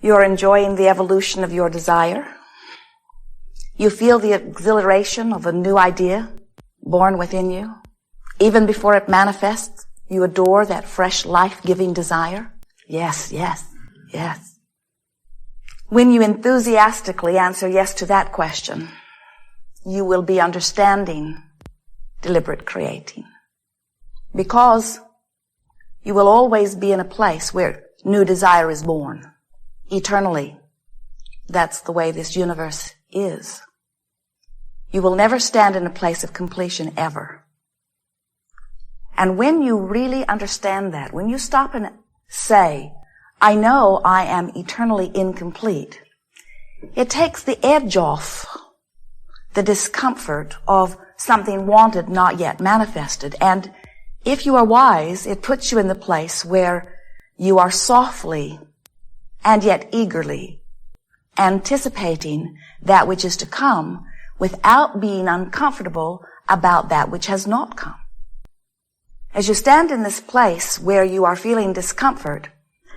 You're enjoying the evolution of your desire. You feel the exhilaration of a new idea born within you. Even before it manifests, you adore that fresh life-giving desire. Yes, yes, yes. When you enthusiastically answer yes to that question, you will be understanding deliberate creating. Because you will always be in a place where new desire is born. Eternally. That's the way this universe is. You will never stand in a place of completion ever. And when you really understand that, when you stop and say, I know I am eternally incomplete, it takes the edge off the discomfort of something wanted, not yet manifested. And if you are wise, it puts you in the place where you are softly and yet eagerly anticipating that which is to come without being uncomfortable about that which has not come. As you stand in this place where you are feeling discomfort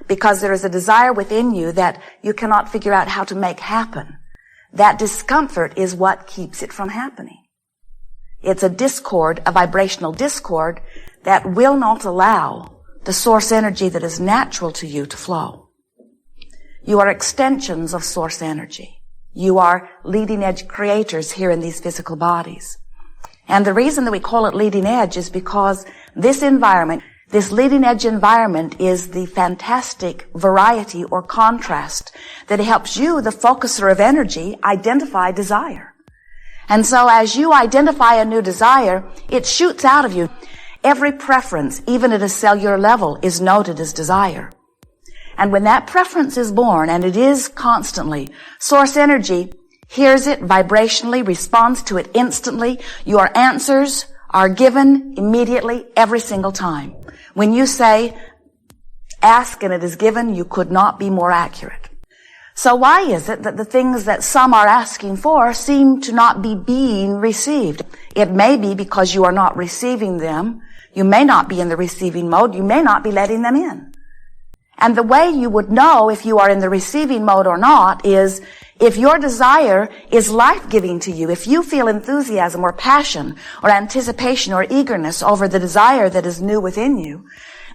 because there is a desire within you that you cannot figure out how to make happen, that discomfort is what keeps it from happening. It's a discord, a vibrational discord that will not allow the source energy that is natural to you to flow. You are extensions of source energy. You are leading edge creators here in these physical bodies. And the reason that we call it leading edge is because this environment, this leading edge environment, is the fantastic variety or contrast that helps you, the focuser of energy, identify desire. And so as you identify a new desire, it shoots out of you. Every preference, even at a cellular level, is noted as desire. And when that preference is born, and it is constantly, source energy hears it vibrationally, responds to it instantly. Your answers are given immediately every single time. When you say, ask and it is given, you could not be more accurate. So why is it that the things that some are asking for seem to not be being received? It may be because you are not receiving them. You may not be in the receiving mode. You may not be letting them in. And the way you would know if you are in the receiving mode or not is if your desire is life-giving to you, if you feel enthusiasm or passion or anticipation or eagerness over the desire that is new within you,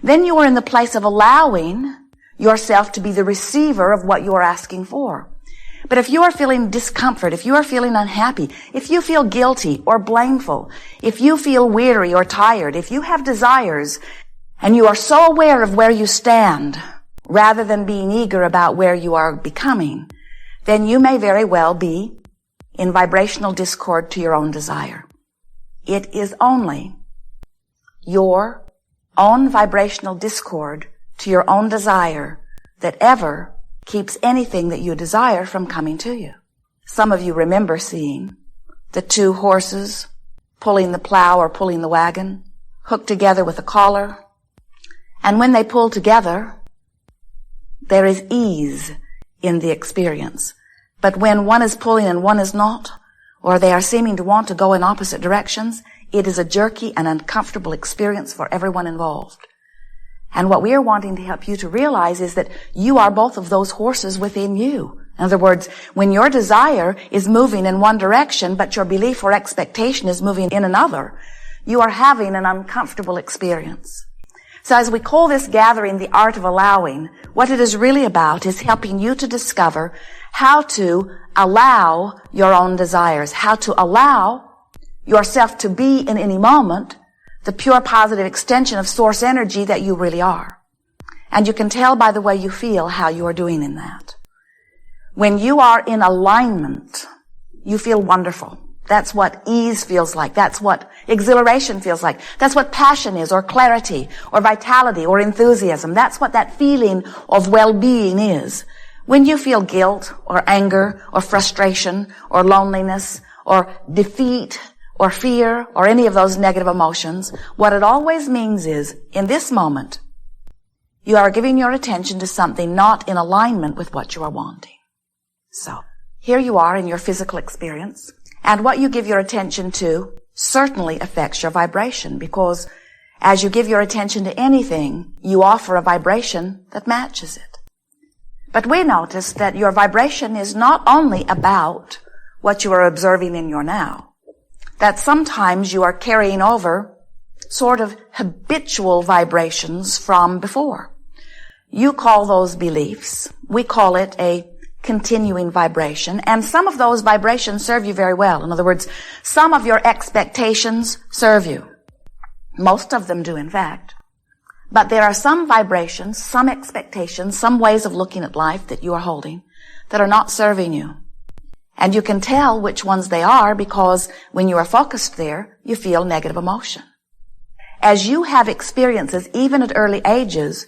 then you are in the place of allowing yourself to be the receiver of what you are asking for. But if you are feeling discomfort, if you are feeling unhappy, if you feel guilty or blameful, if you feel weary or tired, if you have desires and you are so aware of where you stand rather than being eager about where you are becoming, then you may very well be in vibrational discord to your own desire. It is only your own vibrational discord to your own desire that ever keeps anything that you desire from coming to you. Some of you remember seeing the two horses pulling the plow or pulling the wagon, hooked together with a collar. And when they pull together, there is ease in the experience. But when one is pulling and one is not, or they are seeming to want to go in opposite directions, it is a jerky and uncomfortable experience for everyone involved. And what we are wanting to help you to realize is that you are both of those horses within you. In other words, when your desire is moving in one direction, but your belief or expectation is moving in another, you are having an uncomfortable experience. So as we call this gathering the art of allowing, what it is really about is helping you to discover how to allow your own desires, how to allow yourself to be in any moment the pure positive extension of source energy that you really are. And you can tell by the way you feel how you are doing in that. When you are in alignment, you feel wonderful. That's what ease feels like. That's what exhilaration feels like. That's what passion is, or clarity, or vitality, or enthusiasm. That's what that feeling of well-being is. When you feel guilt, or anger, or frustration, or loneliness, or defeat, or fear, or any of those negative emotions, what it always means is, in this moment, you are giving your attention to something not in alignment with what you are wanting. So, here you are in your physical experience, and what you give your attention to certainly affects your vibration, because as you give your attention to anything, you offer a vibration that matches it. But we notice that your vibration is not only about what you are observing in your now, that sometimes you are carrying over sort of habitual vibrations from before. You call those beliefs. We call it a continuing vibration. And some of those vibrations serve you very well. In other words, some of your expectations serve you. Most of them do, in fact. But there are some vibrations, some expectations, some ways of looking at life that you are holding that are not serving you. And you can tell which ones they are because when you are focused there, you feel negative emotion. As you have experiences, even at early ages,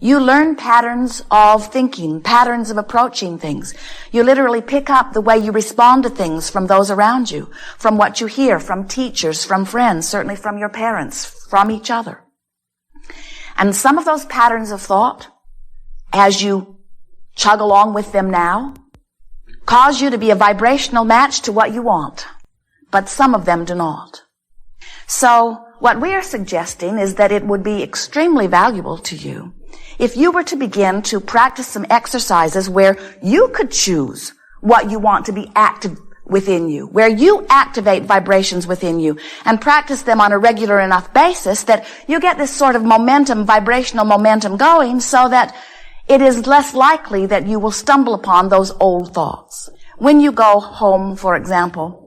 you learn patterns of thinking, patterns of approaching things. You literally pick up the way you respond to things from those around you, from what you hear, from teachers, from friends, certainly from your parents, from each other. And some of those patterns of thought, as you chug along with them now, cause you to be a vibrational match to what you want. But some of them do not. So what we are suggesting is that it would be extremely valuable to you if you were to begin to practice some exercises where you could choose what you want to be active within you, where you activate vibrations within you and practice them on a regular enough basis that you get this sort of momentum, vibrational momentum going so that it is less likely that you will stumble upon those old thoughts. When you go home, for example,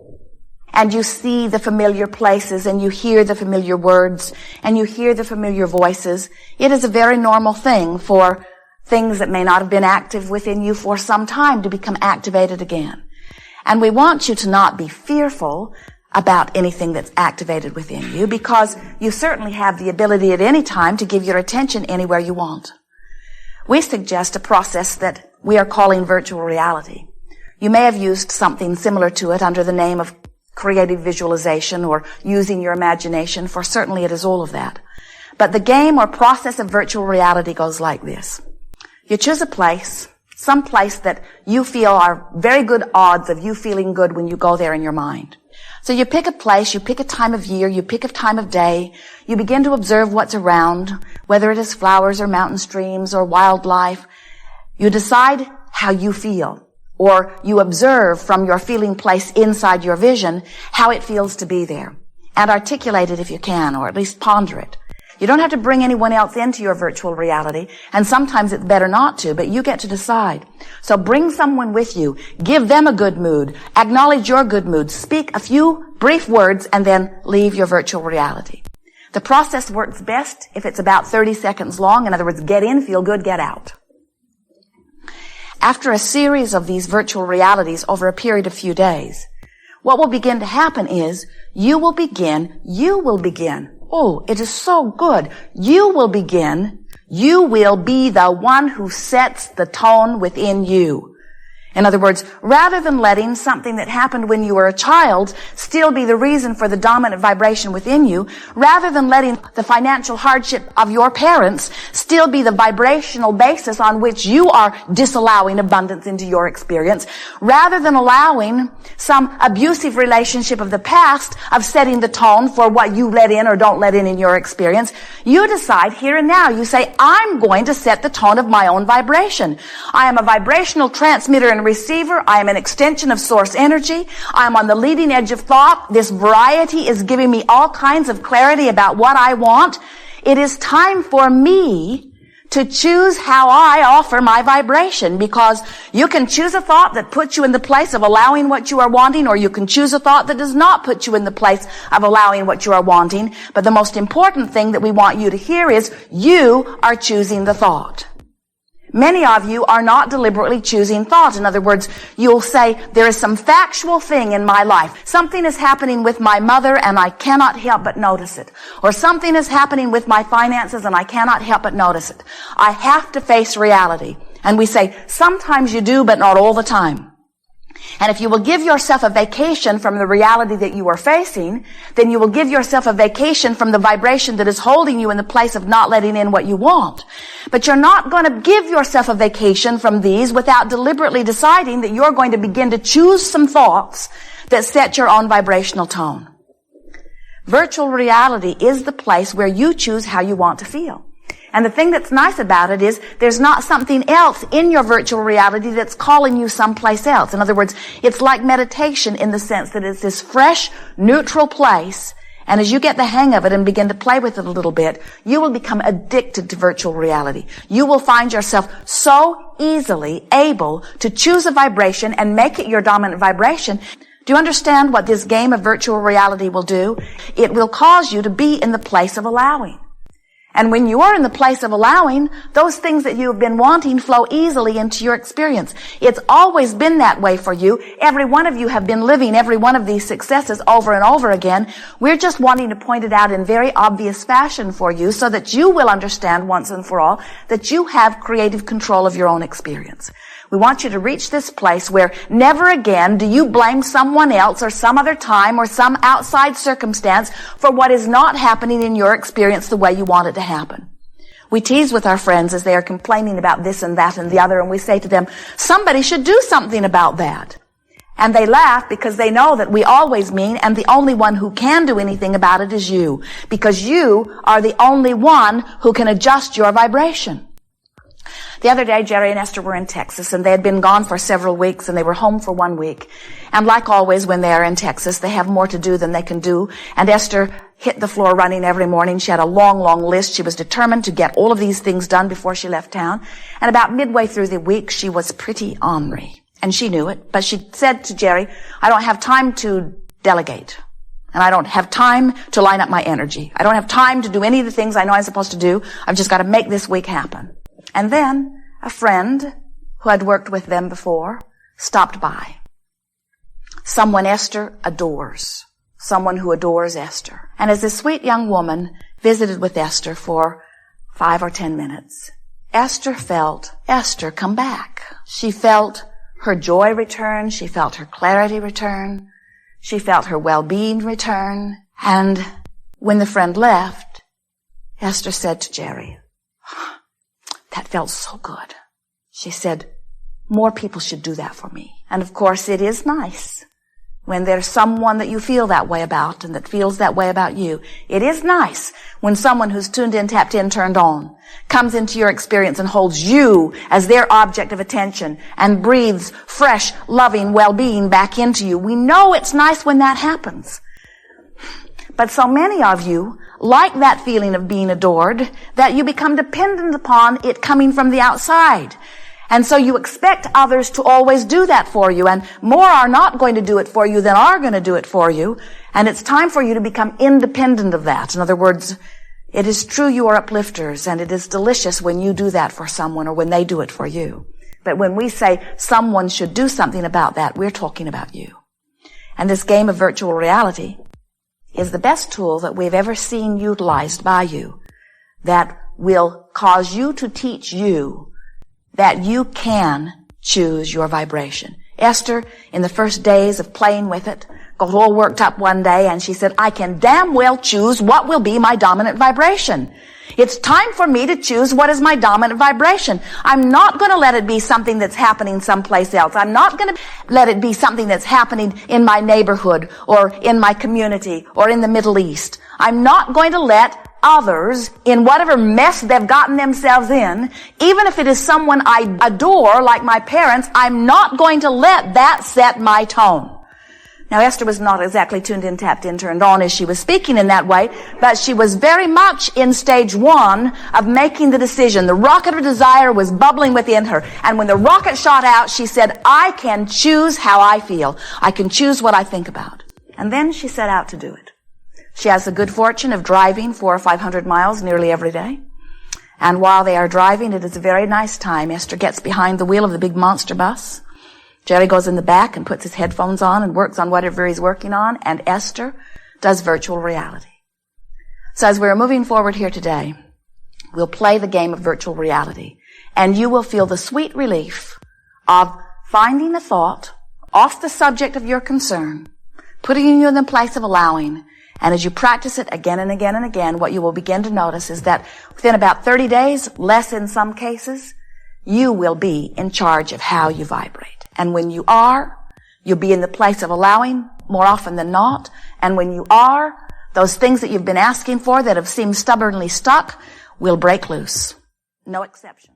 and you see the familiar places and you hear the familiar words and you hear the familiar voices, it is a very normal thing for things that may not have been active within you for some time to become activated again. And we want you to not be fearful about anything that's activated within you because you certainly have the ability at any time to give your attention anywhere you want. We suggest a process that we are calling virtual reality. You may have used something similar to it under the name of creative visualization or using your imagination, for certainly it is all of that. But the game or process of virtual reality goes like this. You choose a place, some place that you feel are very good odds of you feeling good when you go there in your mind. So you pick a place, you pick a time of year, you pick a time of day, you begin to observe what's around, whether it is flowers or mountain streams or wildlife. You decide how you feel, or you observe from your feeling place inside your vision how it feels to be there. And articulate it if you can, or at least ponder it. You don't have to bring anyone else into your virtual reality, and sometimes it's better not to, but you get to decide. So bring someone with you, give them a good mood, acknowledge your good mood, speak a few brief words, and then leave your virtual reality. The process works best if it's about 30 seconds long. In other words, get in, feel good, get out. After a series of these virtual realities over a period of few days, what will begin to happen is you will begin, oh, it is so good. You will be the one who sets the tone within you. In other words, rather than letting something that happened when you were a child still be the reason for the dominant vibration within you, rather than letting the financial hardship of your parents still be the vibrational basis on which you are disallowing abundance into your experience, rather than allowing some abusive relationship of the past of setting the tone for what you let in or don't let in your experience, you decide here and now, you say, I'm going to set the tone of my own vibration. I am a vibrational transmitter and receiver. I am an extension of source energy. I am on the leading edge of thought. This variety is giving me all kinds of clarity about what I want. It is time for me to choose how I offer my vibration, because you can choose a thought that puts you in the place of allowing what you are wanting, or you can choose a thought that does not put you in the place of allowing what you are wanting. But the most important thing that we want you to hear is you are choosing the thought. Many of you are not deliberately choosing thought. In other words, you'll say, there is some factual thing in my life. Something is happening with my mother and I cannot help but notice it. Or something is happening with my finances and I cannot help but notice it. I have to face reality. And we say, sometimes you do, but not all the time. And if you will give yourself a vacation from the reality that you are facing, then you will give yourself a vacation from the vibration that is holding you in the place of not letting in what you want. But you're not going to give yourself a vacation from these without deliberately deciding that you're going to begin to choose some thoughts that set your own vibrational tone. Virtual reality is the place where you choose how you want to feel. And the thing that's nice about it is there's not something else in your virtual reality that's calling you someplace else. In other words, it's like meditation in the sense that it's this fresh, neutral place. And as you get the hang of it and begin to play with it a little bit, you will become addicted to virtual reality. You will find yourself so easily able to choose a vibration and make it your dominant vibration. Do you understand what this game of virtual reality will do? It will cause you to be in the place of allowing. And when you are in the place of allowing, those things that you have been wanting flow easily into your experience. It's always been that way for you. Every one of you have been living every one of these successes over and over again. We're just wanting to point it out in very obvious fashion for you so that you will understand once and for all that you have creative control of your own experience. We want you to reach this place where never again do you blame someone else or some other time or some outside circumstance for what is not happening in your experience the way you want it to happen. We tease with our friends as they are complaining about this and that and the other, and we say to them, somebody should do something about that. And they laugh because they know that we always mean, and the only one who can do anything about it is you, because you are the only one who can adjust your vibration. The other day, Jerry and Esther were in Texas, and they had been gone for several weeks, and they were home for 1 week. And like always, when they are in Texas, they have more to do than they can do. And Esther hit the floor running every morning. She had a long, long list. She was determined to get all of these things done before she left town. And about midway through the week, she was pretty ornery. And she knew it. But she said to Jerry, I don't have time to delegate. And I don't have time to line up my energy. I don't have time to do any of the things I know I'm supposed to do. I've just got to make this week happen. And then a friend who had worked with them before stopped by. Someone Esther adores. Someone who adores Esther. And as this sweet young woman visited with Esther for 5 or 10 minutes, Esther felt Esther come back. She felt her joy return. She felt her clarity return. She felt her well-being return. And when the friend left, Esther said to Jerry, that felt so good. She said, more people should do that for me. And of course, it is nice when there's someone that you feel that way about and that feels that way about you. It is nice when someone who's tuned in, tapped in, turned on, comes into your experience and holds you as their object of attention and breathes fresh, loving well-being back into you. We know it's nice when that happens. But so many of you like that feeling of being adored that you become dependent upon it coming from the outside. And so you expect others to always do that for you, and more are not going to do it for you than are going to do it for you. And it's time for you to become independent of that. In other words, it is true you are uplifters, and it is delicious when you do that for someone or when they do it for you. But when we say someone should do something about that, we're talking about you. And this game of virtual reality is the best tool that we've ever seen utilized by you that will cause you to teach you that you can choose your vibration. Esther, in the first days of playing with it, got all worked up one day and she said, I can damn well choose what will be my dominant vibration. It's time for me to choose what is my dominant vibration. I'm not going to let it be something that's happening someplace else. I'm not going to let it be something that's happening in my neighborhood or in my community or in the Middle East. I'm not going to let others in whatever mess they've gotten themselves in, even if it is someone I adore like my parents, I'm not going to let that set my tone. Now, Esther was not exactly tuned in, tapped in, turned on as she was speaking in that way, but she was very much in stage 1 of making the decision. The rocket of desire was bubbling within her. And when the rocket shot out, she said, I can choose how I feel. I can choose what I think about. And then she set out to do it. She has the good fortune of driving 400 or 500 miles nearly every day. And while they are driving, it is a very nice time. Esther gets behind the wheel of the big monster bus. Jerry goes in the back and puts his headphones on and works on whatever he's working on, and Esther does virtual reality. So as we're moving forward here today, we'll play the game of virtual reality, and you will feel the sweet relief of finding a thought off the subject of your concern, putting you in the place of allowing, and as you practice it again and again and again, what you will begin to notice is that within about 30 days, less in some cases, you will be in charge of how you vibrate. And when you are, you'll be in the place of allowing more often than not. And when you are, those things that you've been asking for that have seemed stubbornly stuck will break loose. No exception.